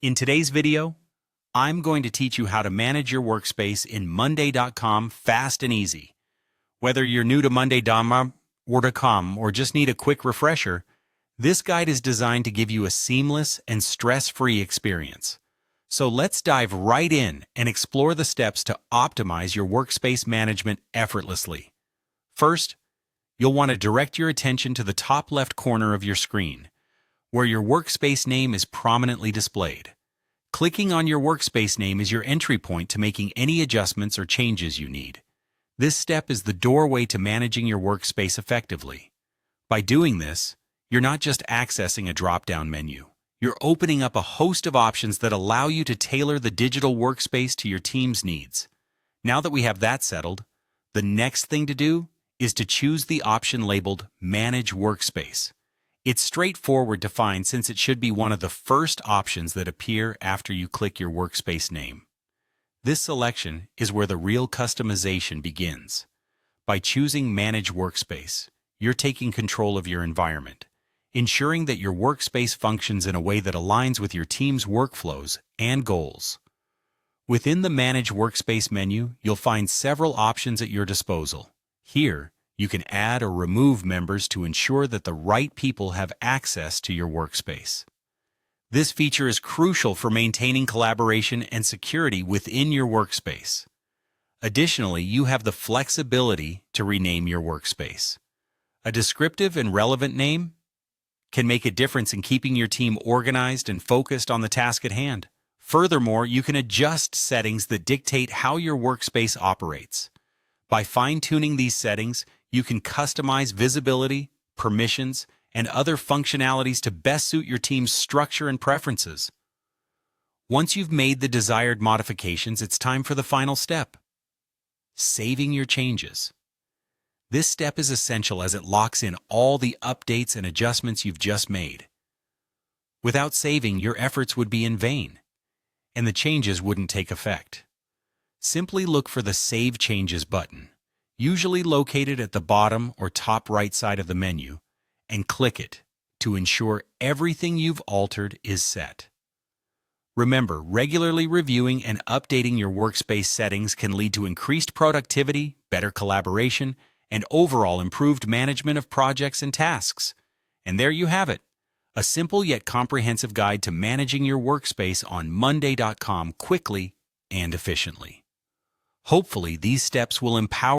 In today's video, I'm going to teach you how to manage your workspace in Monday.com fast and easy. Whether you're new to Monday.com or just need a quick refresher, this guide is designed to give you a seamless and stress-free experience. So let's dive right in and explore the steps to optimize your workspace management effortlessly. First, you'll want to direct your attention to the top left corner of your screen, where your workspace name is prominently displayed. Clicking on your workspace name is your entry point to making any adjustments or changes you need. This step is the doorway to managing your workspace effectively. By doing this, you're not just accessing a drop-down menu. You're opening up a host of options that allow you to tailor the digital workspace to your team's needs. Now that we have that settled, the next thing to do is to choose the option labeled Manage Workspace. It's straightforward to find since it should be one of the first options that appear after you click your workspace name. This selection is where the real customization begins. By choosing Manage Workspace, you're taking control of your environment, ensuring that your workspace functions in a way that aligns with your team's workflows and goals. Within the Manage Workspace menu, you'll find several options at your disposal. Here, you can add or remove members to ensure that the right people have access to your workspace. This feature is crucial for maintaining collaboration and security within your workspace. Additionally, you have the flexibility to rename your workspace. A descriptive and relevant name can make a difference in keeping your team organized and focused on the task at hand. Furthermore, you can adjust settings that dictate how your workspace operates. By fine-tuning these settings, you can customize visibility, permissions, and other functionalities to best suit your team's structure and preferences. Once you've made the desired modifications, it's time for the final step: saving your changes. This step is essential as it locks in all the updates and adjustments you've just made. Without saving, your efforts would be in vain, and the changes wouldn't take effect. Simply look for the Save Changes button, usually located at the bottom or top right side of the menu, and click it to ensure everything you've altered is set. Remember, regularly reviewing and updating your workspace settings can lead to increased productivity, better collaboration, and overall improved management of projects and tasks. And there you have it, a simple yet comprehensive guide to managing your workspace on Monday.com quickly and efficiently. Hopefully, these steps will empower